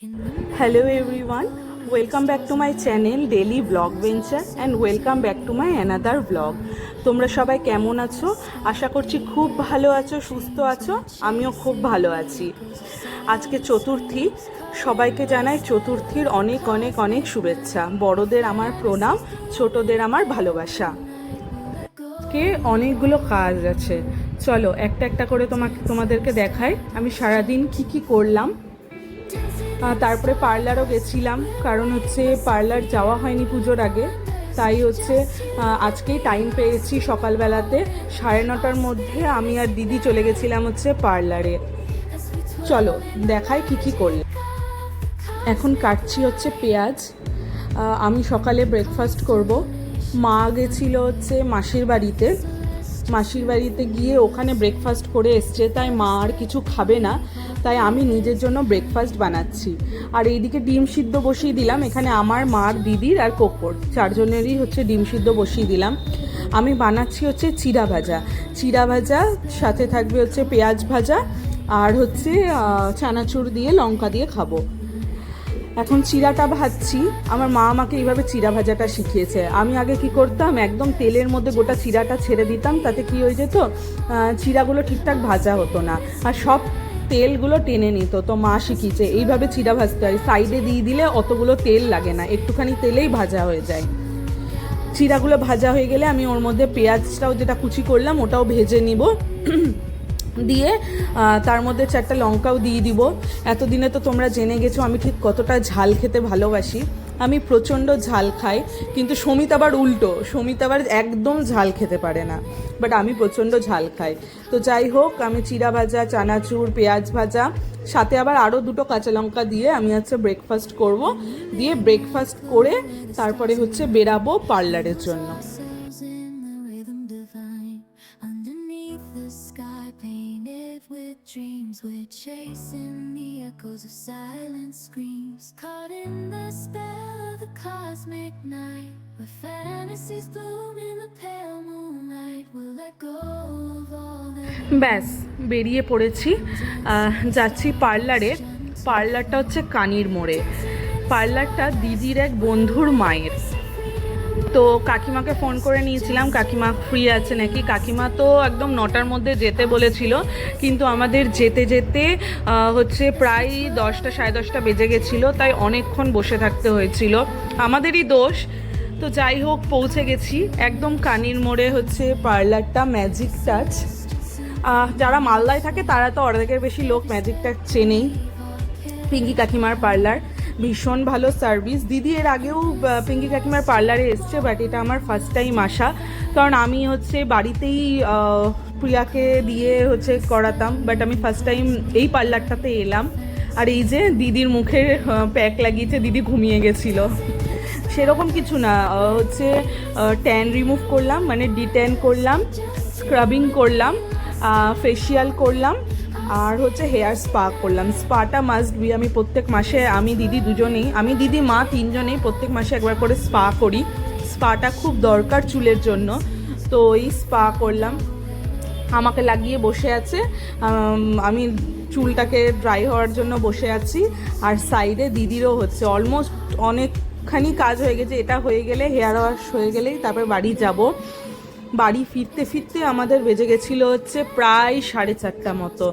Hello everyone, welcome back to my channel Daily Vlog Venture and welcome back to my another vlog. তোমরা সবাই কেমন আছো? আশা করছি খুব ভালো আছো, সুস্থ আছো। আমিও খুব ভালো আছি। আজকে চতুর্থী, সবাইকে জানাই চতুর্থীর অনেক অনেক অনেক শুভেচ্ছা। বড়দের আমার প্রণাম, ছোটদের আমার ভালোবাসা। কে অনেকগুলো কাজ আছে, চলো একটা একটা করে তোমাদেরকে দেখাই আমি সারাদিন কি করলাম। তারপরে পার্লারও গেছিলাম, কারণ হচ্ছে পার্লার যাওয়া হয়নি পুজোর আগে, তাই হচ্ছে আজকেই টাইম পেয়েছি। সকালবেলাতে 9:30টার মধ্যে আমি আর দিদি চলে গেছিলাম হচ্ছে পার্লারে। চলো দেখাই কি করলাম। এখন কাটছি হচ্ছে পেঁয়াজ। আমি সকালে ব্রেকফাস্ট করব। মা গেছিল হচ্ছে মাসির বাড়িতে গিয়ে ওখানে ব্রেকফাস্ট করে এসছে, তাই মা আর কিছু খাবে না, তাই আমি নিজের জন্য ব্রেকফাস্ট বানাচ্ছি। আর এইদিকে ডিম সিদ্ধ বসিয়ে দিলাম। এখানে আমার, মার, দিদির আর কোকোর চারজনেরই হচ্ছে ডিম সিদ্ধ বসিয়ে দিলাম। আমি বানাচ্ছি হচ্ছে চিড়া ভাজা, সাথে থাকবে হচ্ছে পেঁয়াজ ভাজা আর হচ্ছে চানাচুর দিয়ে লঙ্কা দিয়ে খাবো। এখন চিড়াটা ভাজছি। আমার মা আমাকে এইভাবে চিড়া ভাজাটা শিখিয়েছে। আমি আগে কি করতাম, একদম তেলের মধ্যে গোটা চিড়াটা ছেড়ে দিতাম, তাতে কি হয়ে যেত, চিড়াগুলো ঠিকঠাক ভাজা হতো না আর সব তেলগুলো টেনে নিত। তো মা শিখিয়েছে এইভাবে চিড়া ভাজতে হয়, সাইডে দিয়ে দিলে অতগুলো তেল লাগে না, একটুখানি তেলেই ভাজা হয়ে যায়। চিড়াগুলো ভাজা হয়ে গেলে আমি ওর মধ্যে পেঁয়াজটাও যেটা কুচি করলাম ওটাও ভেজে নিব, দিয়ে তার মধ্যে 4টা লঙ্কাও দিয়ে দিব। এতদিনে তো তোমরা জেনে গেছো আমি ঠিক কতটা ঝাল খেতে ভালোবাসি। আমি প্রচণ্ড ঝাল খাই, কিন্তু সমিত আবার উল্টো, সমিত আবার একদম ঝাল খেতে পারে না, বাট আমি প্রচণ্ড ঝাল খাই। তো যাই হোক, আমি চিড়া ভাজা, চানাচুর, পেঁয়াজ ভাজা, সাথে আবার আরও 2টো কাঁচা লঙ্কা দিয়ে আমি হচ্ছে ব্রেকফাস্ট করব। দিয়ে ব্রেকফাস্ট করে তারপরে হচ্ছে বেরাবো পার্লারের জন্য। Dreams we're chasing the echoes of silent screams, caught in the spell of the cosmic night, where fantasies bloom in the pale moonlight. We'll let go of all that. ব্যাস বেরিয়ে পড়েছি, যাচ্ছি পার্লারে। পার্লারটা হচ্ছে কানির মোড়ে। পার্লারটা দিদির এক বন্ধুর মায়ের। তো কাকিমাকে ফোন করে নিয়েছিলাম, কাকিমা ফ্রি আছে নাকি। কাকিমা তো একদম 9টার মধ্যে যেতে বলেছিল, কিন্তু আমাদের যেতে যেতে হচ্ছে প্রায় 10টা, 10:30 বেজে গেছিলো, তাই অনেকক্ষণ বসে থাকতে হয়েছিল, আমাদেরই দোষ। তো যাই হোক, পৌঁছে গেছি একদম কানির মোড়ে হচ্ছে পার্লারটা, ম্যাজিক টাচ। যারা মালদায় থাকে তারা তো অর্ধেকের বেশি লোক ম্যাজিক টাচ চেনেই। পিঙ্কি কাকিমার পার্লার, ভীষণ ভালো সার্ভিস। দিদি এর আগেও পিঙ্কি কাকিমার পার্লারে এসছে, বাট এটা আমার ফার্স্ট টাইম আসা, কারণ আমি হচ্ছে বাড়িতেই প্রিয়াকে দিয়ে হচ্ছে করাতাম, বাট আমি ফার্স্ট টাইম এই পার্লারটাতে এলাম। আর এই যে দিদির মুখে প্যাক লাগিয়েছে, দিদি ঘুমিয়ে গেছিলো। সেরকম কিছু না, হচ্ছে ট্যান রিমুভ করলাম, মানে ডিট্যান করলাম, স্ক্রাবিং করলাম, ফেসিয়াল করলাম, আর হচ্ছে হেয়ার স্পা করলাম। স্পাটা মাস্ট বি। আমি প্রত্যেক মাসে, আমি দিদি দুজনেই, আমি দিদি মা তিনজনেই প্রত্যেক মাসে একবার করে স্পা করি। স্পাটা খুব দরকার চুলের জন্য, তো এই স্পা করলাম। আমাকে লাগিয়ে বসে আছে, আমি চুলটাকে ড্রাই হওয়ার জন্য বসে আছি। আর সাইডে দিদিরও হচ্ছে অলমোস্ট অনেকখানি কাজ হয়ে গেছে। এটা হয়ে গেলে, হেয়ার ওয়াশ হয়ে গেলেই তারপর বাড়ি যাব। বাড়ি ফিরতে ফিরতে আমাদের বেজে গেছিলো হচ্ছে প্রায় 4:30 মতো,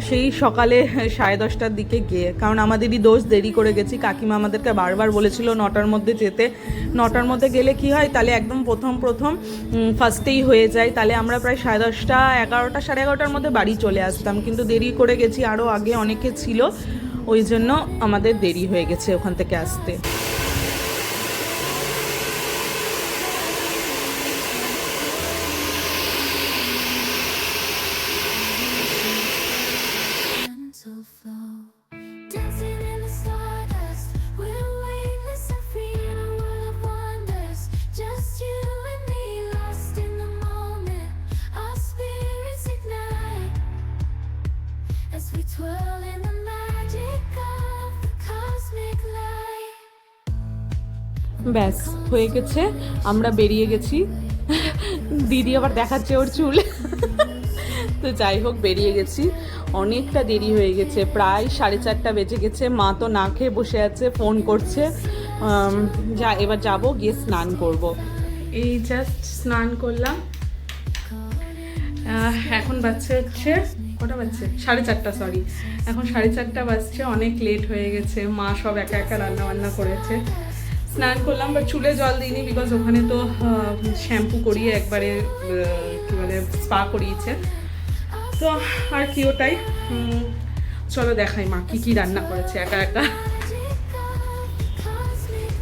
সেই সকালে 10:30টার দিকে গিয়ে, কারণ আমাদেরই দোষ, দেরি করে গেছি। কাকিমা আমাদেরকে বারবার বলেছিল 9টার মধ্যে যেতে। 9টার মধ্যে গেলে কি হয়, তাহলে একদম প্রথম ফার্স্টেই হয়ে যায়, তাহলে আমরা প্রায় 10:30, 11টা, 11:30টার মধ্যে বাড়ি চলে আসতাম, কিন্তু দেরি করে গেছি, আরও আগে অনেকে ছিল, ওই জন্য আমাদের দেরি হয়ে গেছে ওখান থেকে আসতে। ব্যাস হয়ে গেছে, আমরা বেরিয়ে গেছি। দিদি আবার দেখাচ্ছে ওর চুল। তো যাই হোক, বেরিয়ে গেছি, অনেকটা দেরি হয়ে গেছে, প্রায় 4:30 বেজে গেছে। মা তো না খেয়ে বসে আছে, ফোন করছে। এবার যাব, গিয়ে স্নান করব। এই জাস্ট স্নান করলাম। এখন বাজছে হচ্ছে কটা বাজছে, 4:30, সরি, এখন 4:30 বাজছে। অনেক লেট হয়ে গেছে, মা সব একা একা রান্না বান্না করেছে। স্নান করলাম, বাট চুলে জল দিইনি, বিকজ ওখানে তো শ্যাম্পু করিয়ে একবারে কী বলে স্পা করিয়েছে। তো আর কি, ওটাই। চলো দেখাই মা কি কি রান্না করেছে একা একা।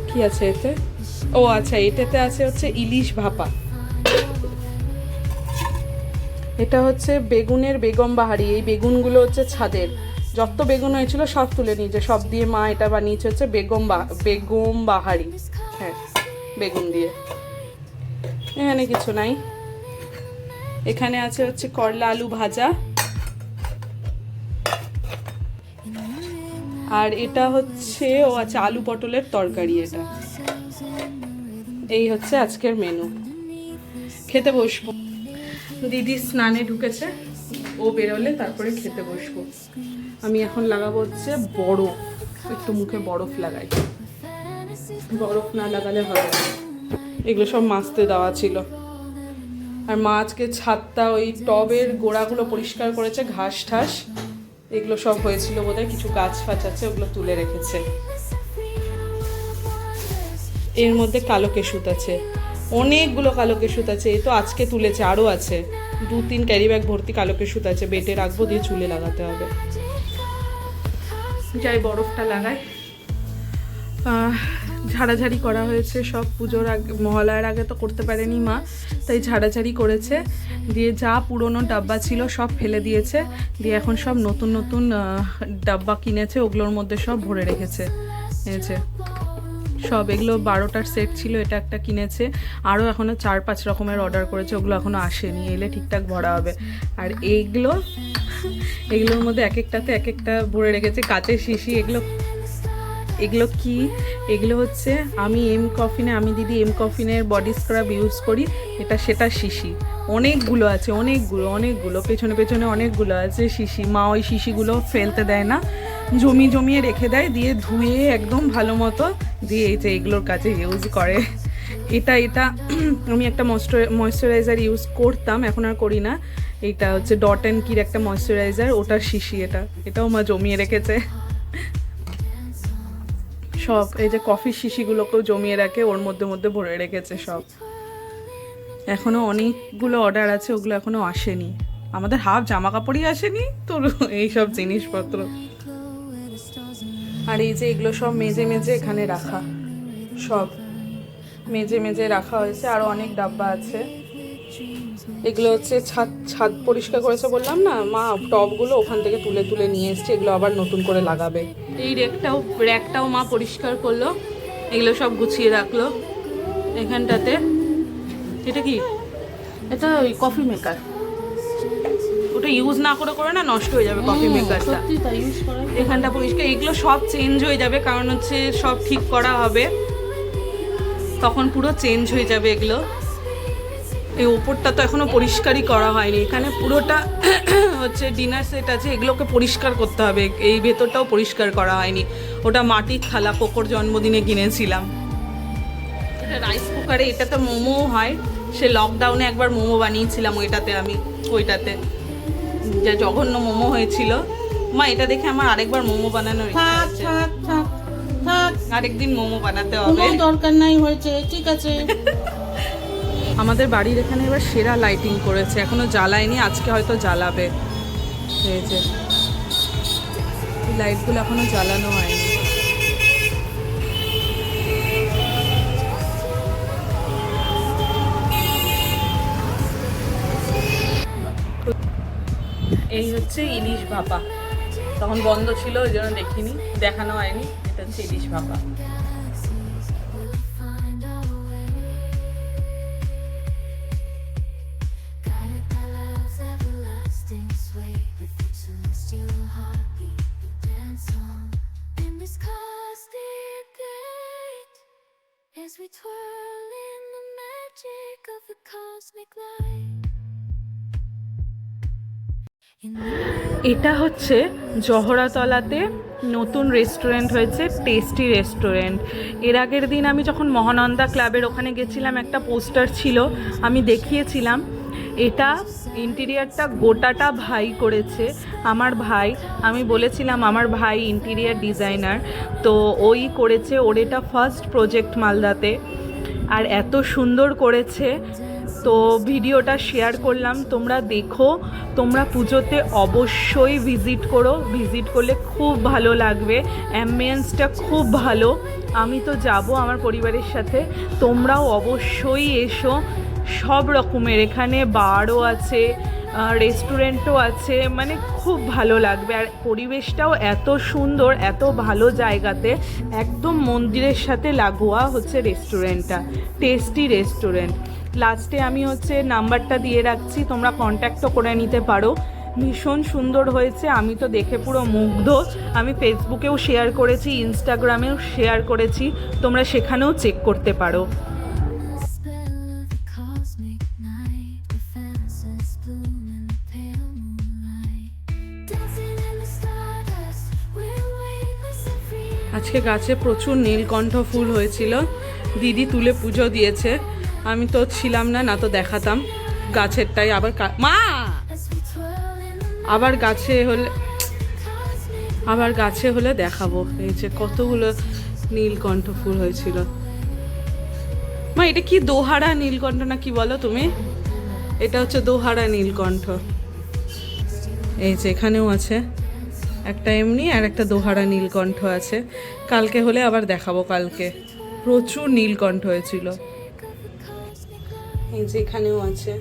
কি আছে এতে? ও আচ্ছা, এটাতে আছে হচ্ছে ইলিশ ভাপা। এটা হচ্ছে বেগুনের বেগম বাহারি। এই বেগুনগুলো হচ্ছে ছাদের, যত বেগুন হয়েছিল সব তুলে নিয়েছে, সব দিয়ে মা এটা বানিয়েছে হচ্ছে বেগম বাহারি। হ্যাঁ, বেগুন দিয়ে। এখানে কিছু নাই। এখানে আছে হচ্ছে করলা আলু ভাজা, আর এটা হচ্ছে আচ্ছা আলু পটলের তরকারি। এটা এই হচ্ছে আজকের মেনু। খেতে বসবো। দিদি স্নানে ঢুকেছে, ও বেরোলে তারপরে খেতে বসবো। আমি এখন লাগাবো হচ্ছে বরফ, একটু মুখে বরফ লাগাই, বরফ না লাগালে হবে না। এগুলো সব মাজতে দেওয়া ছিল। আর মা আজকে ছাদটা, ওই টবের গোড়াগুলো পরিষ্কার করেছে, ঘাস ঠাস এগুলো সব হয়েছিল বোধহয়, কিছু গাছ ফাছ আছে, ওগুলো তুলে রেখেছে। এর মধ্যে কালো কেশুত আছে, অনেকগুলো কালো কেশুত আছে। এই তো আজকে তুলেছে, আরও আছে 2-3 ক্যারি ব্যাগ ভর্তি কালো কেশুত আছে। বেটে রাখবো, দিয়ে চুলে লাগাতে হবে। যাই বরফটা লাগাই। ঝাড়াঝাড়ি করা হয়েছে সব, পুজোর আগে, মহালয়ার আগে তো করতে পারেনি মা, তাই ঝাড়াঝাড়ি করেছে। দিয়ে যা পুরনো ডাব্বা ছিল সব ফেলে দিয়েছে, দিয়ে এখন সব নতুন নতুন ডাব্বা কিনেছে, ওগুলোর মধ্যে সব ভরে রেখেছে। এনেছে সব, এগুলো 12টার সেট ছিল, এটা একটা কিনেছে। আরও এখনও 4-5 রকমের অর্ডার করেছে, ওগুলো এখনও আসেনি, এলে ঠিকঠাক ভরা হবে। আর এগুলোর মধ্যে এক একটাতে এক একটা ভরে রেখেছে কাচের শিশি। এগুলো কি, এগুলো হচ্ছে আমি দিদি এম কফিনের বডি স্ক্রাব ইউজ করি, এটা সেটা শিশি। অনেকগুলো আছে, অনেকগুলো পেছনে পেছনে অনেকগুলো আছে শিশি। মা ওই শিশিগুলো ফেলতে দেয় না, জমিয়ে রেখে দেয়, দিয়ে ধুয়ে একদম ভালো মতো দিয়ে এই যে এগুলোর কাছে ইউজ করে। এটা আমি একটা ময়শ্চারাইজার ইউজ করতাম, এখন আর করি না। এটা হচ্ছে ডট অ্যান্ড কির একটা ময়শ্চারাইজার, ওটার শিশি। এটাও মা জমিয়ে রেখেছে সব। এই যে কফির শিশিগুলোকেও জমিয়ে রাখে, ওর মধ্যে ভরে রেখেছে সব। এখনো অনেকগুলো অর্ডার আছে, ওগুলো এখনো আসেনি। আমাদের হাফ জামা কাপড়ই আসেনি তো, এইসব জিনিসপত্র। আর এই যে এগুলো সব মেজে এখানে রাখা, সব মেজে রাখা হয়েছে। আরও অনেক ডাব্বা আছে। এগুলো হচ্ছে ছাদ পরিষ্কার করেছে বললাম না মা, টবগুলো ওখান থেকে তুলে নিয়ে এসছে, এগুলো আবার নতুন করে লাগাবে। এই র্যাকটাও মা পরিষ্কার করলো, এগুলো সব গুছিয়ে রাখলো এখানটাতে। এটা কি? এটা ওই কফি মেকার, ওটা ইউজ না করে না নষ্ট হয়ে যাবে কফি মেকারটা। এখানটা পরিষ্কার, এগুলো সব চেঞ্জ হয়ে যাবে, কারণ হচ্ছে সব ঠিক করা হবে, তখন পুরো চেঞ্জ হয়ে যাবে এগুলো। এই ওপরটা তো এখনো পরিষ্কারই করা হয়নি, এখানে পুরোটা হচ্ছে ডিনার সেট আছে, এগুলোকে পরিষ্কার করতে হবে। এই ভেতরটাও পরিষ্কার করা হয়নি, ওটা মাটির থালা কোকোর জন্মদিনে কিনেছিলাম। এটা রাইস কুকারে, এটাতে মোমো হয়, সে লকডাউনে একবার মোমো বানিয়েছিলাম ওইটাতে যা জঘন্য মোমো হয়েছিল। মা এটা দেখে আমার আরেকবার মোমো বানানোর ইচ্ছা আছে। আরেকদিন মোমো বানাতে হবে, দরকার নাই, হয়েছে, ঠিক আছে। আমাদের বাড়ির এখানে এবার সেরা লাইটিং করেছে, এখনো জ্বালায়নি, আজকে হয়তো জ্বালাবে। এই যে লাইটগুলো এখনো জ্বালানো হয়নি। এই হচ্ছে ইলিশ ভাপা, তখন বন্ধ ছিল ওই জন্য দেখিনি, দেখানো হয়নি। এটা হচ্ছে ইলিশ ভাপা। As we twirl in the magic of the cosmic light, এটা হচ্ছে জহরাতলাতে নতুন রেস্টুরেন্ট হয়েছে, টেস্টি রেস্টুরেন্ট। এর আগের দিন আমি যখন মহানন্দা ক্লাবের ওখানে গেছিলাম, একটা পোস্টার ছিল, আমি দেখিয়েছিলাম। এটা ইন্টেরিয়ারটা গোটাটা ভাই করেছে, আমার ভাই। আমি বলেছিলাম আমার ভাই ইন্টেরিয়ার ডিজাইনার, তো ওই করেছে। ওর এটা ফার্স্ট প্রজেক্ট মালদাতে, আর এত সুন্দর করেছে, তো ভিডিওটা শেয়ার করলাম। তোমরা দেখো, তোমরা পুজোতে অবশ্যই ভিজিট করো, ভিজিট করলে খুব ভালো লাগবে। অ্যাম্বিয়েন্সটা খুব ভালো। আমি তো যাব আমার পরিবারের সাথে, তোমরাও অবশ্যই এসো। সব রকমের এখানে বারও আছে, রেস্টুরেন্টও আছে, মানে খুব ভালো লাগবে। আর পরিবেশটাও এত সুন্দর, এত ভালো জায়গাতে, একদম মন্দিরের সাথে লাগোয়া হচ্ছে রেস্টুরেন্টটা, টেস্টি রেস্টুরেন্ট। লাস্টে আমি হচ্ছে নাম্বারটা দিয়ে রাখছি, তোমরা কন্ট্যাক্টও করে নিতে পারো। ভীষণ সুন্দর হয়েছে, আমি তো দেখে পুরো মুগ্ধ। আমি ফেসবুকেও শেয়ার করেছি, ইনস্টাগ্রামেও শেয়ার করেছি, তোমরা সেখানেও চেক করতে পারো। Spell of the cosmic night, the fences bloom in the pale moonlight. Dancing in the stardust, we're weightless and free. আজকে গাছে প্রচুর নীলকণ্ঠ ফুল হয়েছিল, দিদি তুলে পুজো দিয়েছে। আমি তো ছিলাম না, না তো দেখাতাম গাছেরটাই। আবার মা As we twirl in the আবার গাছে হলে দেখাবো। এই যে কতগুলো নীলকণ্ঠ ফুল হয়েছিল। মা এটা কি দোহারা নীলকণ্ঠ না কি বলো তুমি? এটা হচ্ছে দোহারা নীলকণ্ঠ। এই যে এখানেও আছে একটা এমনি, আর একটা দোহারা নীলকণ্ঠ আছে। কালকে হলে আবার দেখাবো। কালকে প্রচুর নীলকণ্ঠ হয়েছিল। এই যে এখানেও আছে।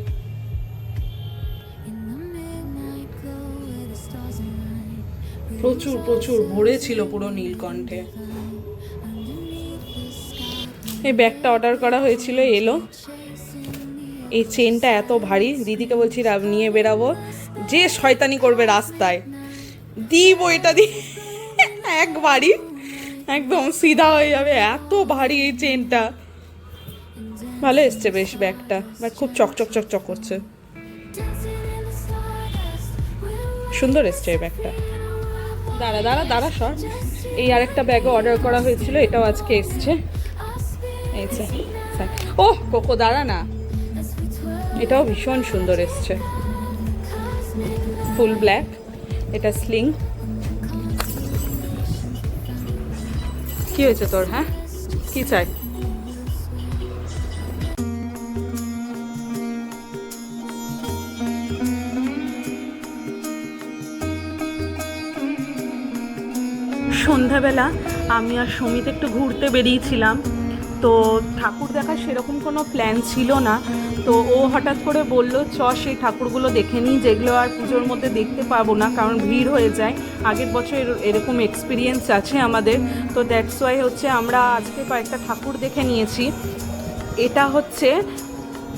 in the midnight glow where the stars align. প্রচুর প্রচুর ভরে ছিল পুরো নীলকণ্ঠে। এই ব্যাগটা অর্ডার করা হয়েছিল, এলো। এই চেনটা এত ভারী, দিদিকে বলছি নিয়ে বেরাবো, যে শয়তানি করবে রাস্তায় দিব এটা দিয়ে একবারই একদম সিধা হয়ে যাবে, এত ভারী এই চেনটা। ভালো এসছে বেশ ব্যাগটা, খুব চকচক চকচক করছে, সুন্দর এসছে এই ব্যাগটা। দাঁড়া দাঁড়া দাঁড়া সর। এই আরেকটা ব্যাগও অর্ডার করা হয়েছিল, এটাও আজকে এসছে। এই যে ওহ কোকো দাঁড়া না, এটাও ভীষণ সুন্দর এসছে, ফুল ব্ল্যাক। এটা স্লিং। কি হয়েছে তোর? হ্যাঁ কি চাই? সন্ধ্যাবেলা আমি আর সমিত একটু ঘুরতে বেরিয়েছিলাম, তো ঠাকুর দেখার সেরকম কোনো প্ল্যান ছিল না। তো ও হঠাৎ করে বলল সেই ঠাকুরগুলো দেখে নিই, যেগুলো আর পুজোর মধ্যে দেখতে পাবো না, কারণ ভিড় হয়ে যায়। আগের বছর এরকম এক্সপিরিয়েন্স আছে আমাদের, তো দ্যাটস ওয়াই হচ্ছে আমরা আজকে কয়েকটা ঠাকুর দেখে নিয়েছি। এটা হচ্ছে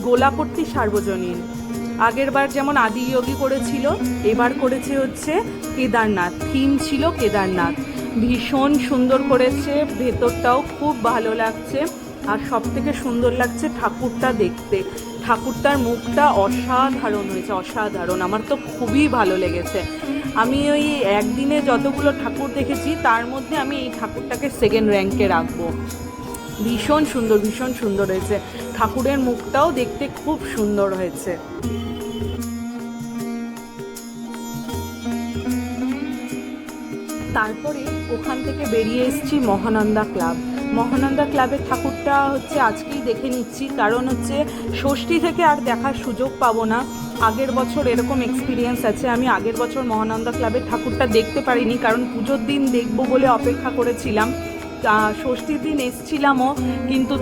গোলাপট্টি সার্বজনীন। আগের বার যেমন আদিযোগী করেছিল, এবার করেছে হচ্ছে কেদারনাথ, থিম ছিল কেদারনাথ। ভীষণ সুন্দর করেছে, ভেতরটাও খুব ভালো লাগছে, আর সব থেকে সুন্দর লাগছে ঠাকুরটা দেখতে। ঠাকুরটার মুখটা অসাধারণ হয়েছে, অসাধারণ। আমার তো খুবই ভালো লেগেছে। আমি ওই একদিনে যতগুলো ঠাকুর দেখেছি তার মধ্যে আমি এই ঠাকুরটাকে সেকেন্ড র্যাঙ্কে রাখবো। ভীষণ সুন্দর, ভীষণ সুন্দর হয়েছে। ঠাকুরের মুখটাও দেখতে খুব সুন্দর হয়েছে। তারপরে ওখান থেকে বেরিয়ে এসেছি মহানন্দা ক্লাব। মহানন্দা ক্লাবের ঠাকুরটা হচ্ছে আজকেই দেখে নিচ্ছি, কারণ হচ্ছে ষষ্ঠী থেকে আর দেখার সুযোগ পাবো না। আগের বছর এরকম এক্সপিরিয়েন্স আছে, আমি আগের বছর মহানন্দা ক্লাবের ঠাকুরটা দেখতে পারিনি, কারণ পুজোর দিন দেখবো বলে অপেক্ষা করেছিলাম। ষষ্ঠীর দিন এসছিলামও, কিন্তু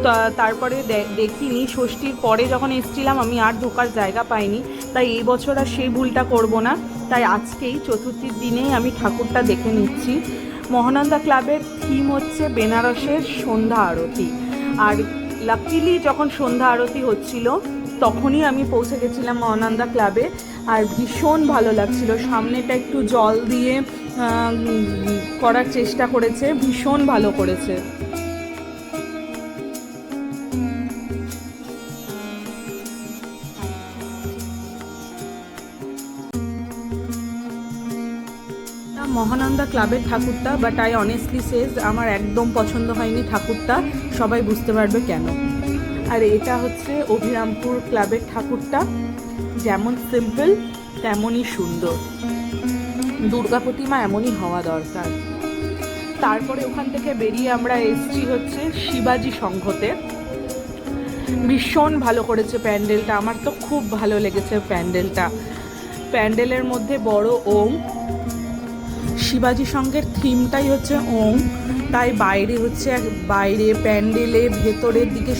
তারপরে দেখিনি। ষষ্ঠীর পরে যখন এসছিলাম আমি আর ঢোকার জায়গা পাইনি, তাই এই বছর আর সেই ভুলটা করব না। তাই আজকেই চতুর্থীর দিনেই আমি ঠাকুরটা দেখে নিচ্ছি। মহানন্দা ক্লাবের থিম হচ্ছে বেনারসের সন্ধ্যা আরতি, আর লাকিলি যখন সন্ধ্যা আরতি হচ্ছিল তখনই আমি পৌঁছে গেছিলাম মহানন্দা ক্লাবে, আর ভীষণ ভালো লাগছিল। সামনেটা একটু জল দিয়ে করার চেষ্টা করেছে, ভীষণ ভালো করেছে। মহানন্দা ক্লাবের ঠাকুরটা, বাট আই অনেস্টলি সেজ আমার একদম পছন্দ হয়নি ঠাকুরটা, সবাই বুঝতে পারবে কেন। আর এটা হচ্ছে অভিরামপুর ক্লাবের ঠাকুরটা, যেমন সিম্পল তেমনই সুন্দর। দুর্গা প্রতিমা এমনই হওয়া দরকার। তারপরে ওখান থেকে বেরিয়ে আমরা এসছি হচ্ছে শিবাজি সংঘতে। ভীষণ ভালো করেছে প্যান্ডেলটা, আমার তো খুব ভালো লেগেছে প্যান্ডেলটা। প্যান্ডেলের মধ্যে বড় ওম, শিবাজি সংঘের থিমটাই হচ্ছে ওম, তাই বাইরে হচ্ছে বাইরে প্যান্ডেলে ভেতরের দিকে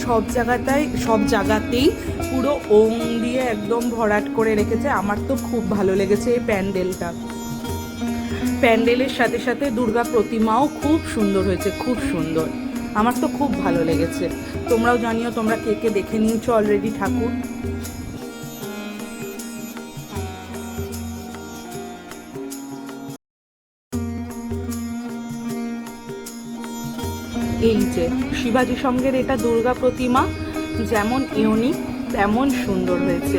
সব জায়গাতেই পুরো ওম দিয়ে একদম ভরাট করে রেখেছে। আমার তো খুব ভালো লেগেছে এই প্যান্ডেলটা। প্যান্ডেলের সাথে সাথে দুর্গা প্রতিমাও খুব সুন্দর হয়েছে, খুব সুন্দর। আমার তো খুব ভালো লেগেছে। তোমরাও জানিও তোমরা কে কে দেখে নিয়েছো অলরেডি ঠাকুর। এই যে শিবাজি সংঘের এটা দুর্গা প্রতিমা, যেমন ইউনিক তেমন সুন্দর হয়েছে,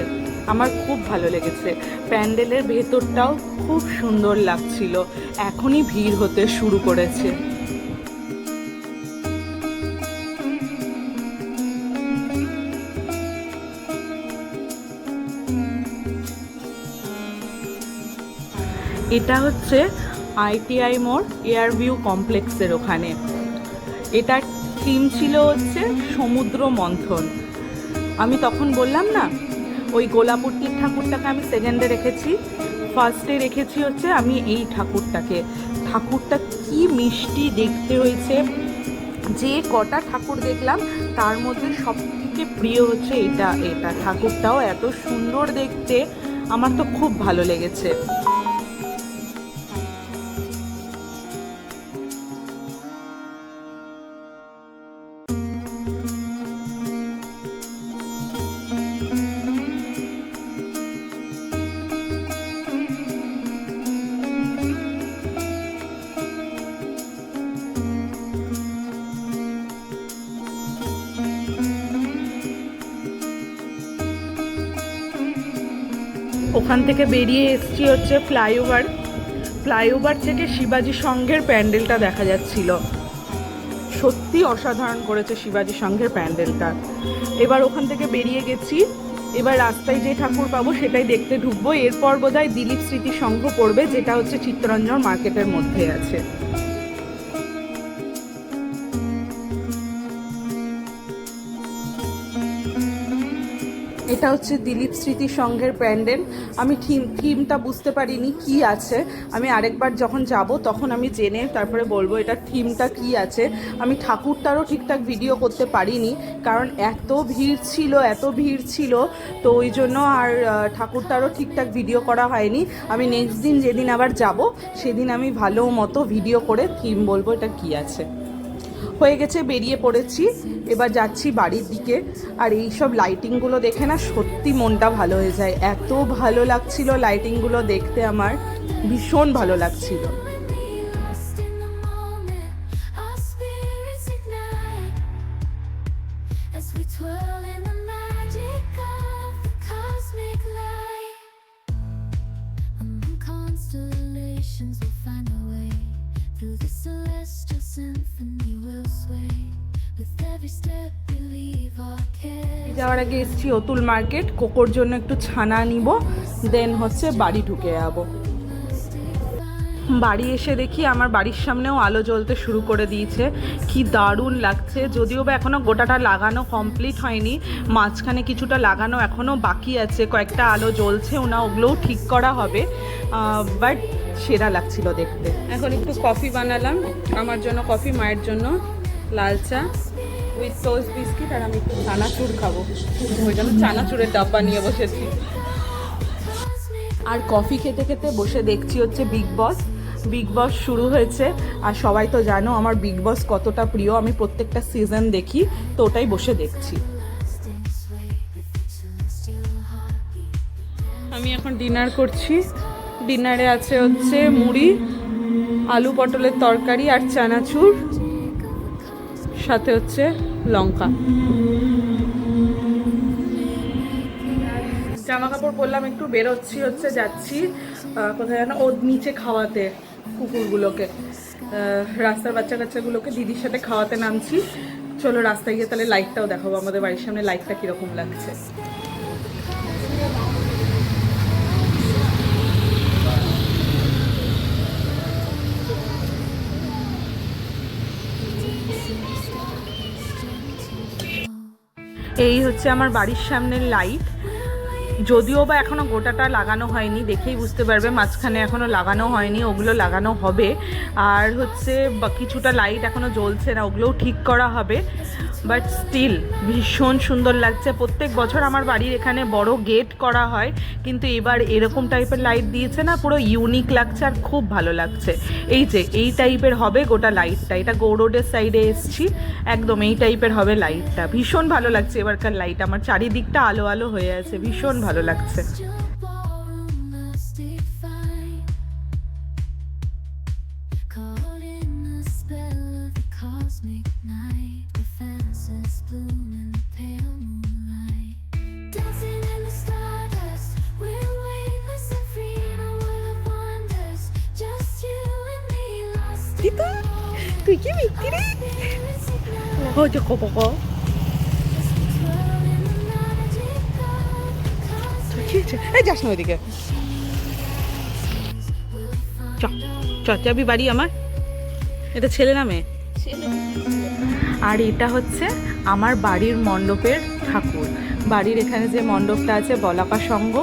আমার খুব ভালো লেগেছে। প্যান্ডেলের ভেতরটাও খুব সুন্দর লাগছিল। এখনই ভিড় হতে শুরু করেছে। এটা হচ্ছে ITI মোড় এয়ারভিউ কমপ্লেক্সের ওখানে। এটার থিম ছিল হচ্ছে সমুদ্র মন্থন। আমি তখন বললাম না, ওই গোলাপুরটির ঠাকুরটাকে আমি সেকেন্ডে রেখেছি, ফার্স্টে রেখেছি হচ্ছে আমি এই ঠাকুরটাকে। ঠাকুরটা কি মিষ্টি দেখতে হয়েছে। যে কটা ঠাকুর দেখলাম তার মধ্যে সবথেকে প্রিয় হচ্ছে এটা ঠাকুরটাও এত সুন্দর দেখতে, আমার তো খুব ভালো লেগেছে। ওখান থেকে বেরিয়ে এসছি হচ্ছে ফ্লাইওভার থেকে শিবাজি সংঘের প্যান্ডেলটা দেখা যাচ্ছিল। সত্যি অসাধারণ করেছে শিবাজি সংঘের প্যান্ডেলটা। এবার ওখান থেকে বেরিয়ে গেছি, এবার রাস্তায় যে ঠাকুর পাবো সেটাই দেখতে ঢুকবো। এরপর বোধহয় দিলীপ স্মৃতি সংঘ পড়বে, যেটা হচ্ছে চিত্তরঞ্জন মার্কেটের মধ্যে আছে। এটা হচ্ছে দিলীপ স্মৃতি সংঘের প্যান্ডেল। আমি থিমটা বুঝতে পারিনি কি আছে, আমি আরেকবার যখন যাব তখন আমি জেনে তারপরে বলবো এটা থিমটা কি আছে। আমি ঠাকুরটারও ঠিকঠাক ভিডিও করতে পারিনি, কারণ এত ভিড় ছিল, তো ওই জন্য আর ঠাকুরটারও ঠিকঠাক ভিডিও করা হয়নি। আমি নেক্সট দিন যেদিন আবার যাব সেদিন আমি ভালো মতো ভিডিও করে থিম বলবো এটা কি আছে। হয়ে গেছে, বেরিয়ে পড়েছি, এবার যাচ্ছি বাড়ির দিকে। আর এই সব লাইটিংগুলো দেখে না সত্যি মনটা ভালো হয়ে যায়। এত ভালো লাগছিল লাইটিংগুলো দেখতে, আমার ভীষণ ভালো লাগছিল। যাওয়ার আগে এসছি অতুল মার্কেট, কোকোর জন্য একটু ছানা নিব, দেন হচ্ছে বাড়ি ঢুকে যাবো। বাড়ি এসে দেখি আমার বাড়ির সামনেও আলো জ্বলতে শুরু করে দিয়েছে, কি দারুণ লাগছে। যদিও বা এখনও গোটাটা লাগানো কমপ্লিট হয়নি, মাঝখানে কিছুটা লাগানো এখনও বাকি আছে, কয়েকটা আলো জ্বলছে, ওগুলোও ঠিক করা হবে, বাট সেরা লাগছিল দেখতে। এখন একটু কফি বানালাম, আমার জন্য কফি, মায়ের জন্য লাল চা উইথ টোস্ট বিস্কিট, আর আমি একটু চানাচুর খাবো, ওই জন্য চানাচুরের ডাব্বা নিয়ে বসেছি। আর কফি খেতে খেতে বসে দেখছি হচ্ছে বিগ বস শুরু হয়েছে। আর সবাই তো জানো আমার বিগ বস কতটা প্রিয়, আমি প্রত্যেকটা সিজন দেখি, তো ওটাই বসে দেখছি। আমি এখন ডিনার করছি। ডিনারে আছে হচ্ছে মুড়ি, আলু পটলের তরকারি আর চানাচুর, সাথে হচ্ছে লঙ্কা। জামা কাপড় পরলাম, একটু বেরোচ্ছি, যাচ্ছি কোথায় যেন ওর নিচে খাওয়াতে, কুকুরগুলোকে, রাস্তার বাচ্চা কাচ্চাগুলোকে দিদির সাথে খাওয়াতে নামছি। চলো রাস্তায় গিয়ে তাহলে লাইটটাও দেখাবো, আমাদের বাড়ির সামনে লাইটটা কীরকম লাগছে। এই হচ্ছে আমার বাড়ির সামনের লাইট, যদিও বা এখনো গোটাটা লাগানো হয়নি, দেখেই বুঝতে পারবে মাঝখানে এখনো লাগানো হয়নি, ওগুলো লাগানো হবে। আর হচ্ছে কিছুটা লাইট এখনো জ্বলছে না, ওগুলোও ঠিক করা হবে। বাট স্টিল ভীষণ সুন্দর লাগছে। প্রত্যেক বছর আমার বাড়ির এখানে বড় গেট করা হয়, কিন্তু এবার এরকম টাইপের লাইট দিয়েছে না, পুরো ইউনিক লাগছে আর খুব ভালো লাগছে। এই যে এই টাইপের হবে গোটা লাইটটা, এটা গো রোডের সাইডে এসছি, একদম এই টাইপের হবে লাইটটা। ভীষণ ভালো লাগছে এবারকার লাইট, আমার চারিদিকটা আলো আলো হয়ে আছে, ভীষণ ভালো লাগছে। Your ballroom must define, caught in the spell of the cosmic night, the fences bloom in the pale moonlight, dancing in the stardust. We're weightless and free in a world of wonders, just you and me lost in the তুই কি মিষ্টি রে, spirits ignite, ও যে কপক twirling the magic of the cosmic. এই যাস না ওইদিকে, চ চ যাবি বাড়ি আমার। এটা ছেলে না মেয়ে? আর এটা হচ্ছে আমার বাড়ির মণ্ডপের ঠাকুর। বাড়ির এখানে যে মণ্ডপটা আছে বলাকা সংঘ,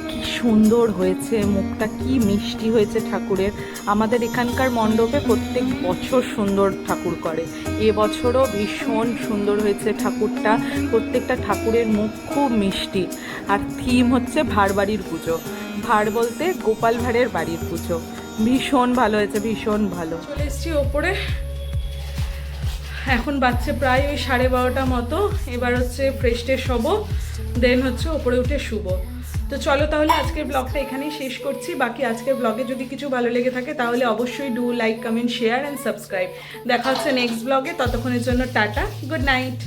কি সুন্দর হয়েছে, মুখটা কি মিষ্টি হয়েছে ঠাকুরের। আমাদের এখানকার মণ্ডপে প্রত্যেক বছর সুন্দর ঠাকুর করে, এবছরও ভীষণ সুন্দর হয়েছে ঠাকুরটা। প্রত্যেকটা ঠাকুরের মুখ খুব মিষ্টি। আর থিম হচ্ছে ভাঁড় বাড়ির পুজো, ভাঁড় বলতে গোপাল ভাঁড়ের বাড়ির পুজো। ভীষণ ভালো হয়েছে, ভীষণ ভালো। চলে এসেছি ওপরে, এখন বাজছে প্রায় ওই 12:30 মতো। এবার হচ্ছে ফ্রেশ ট্রেশ হবো, দেন হচ্ছে ওপরে উঠে শুবো। তো চলো তাহলে আজকের ব্লগটা এখানেই শেষ করছি। বাকি আজকের ব্লগে যদি কিছু ভালো লেগে থাকে তাহলে অবশ্যই do like, comment, share and subscribe. দেখা হচ্ছে নেক্সট ব্লগে, ততক্ষণের জন্য টাটা, গুড নাইট।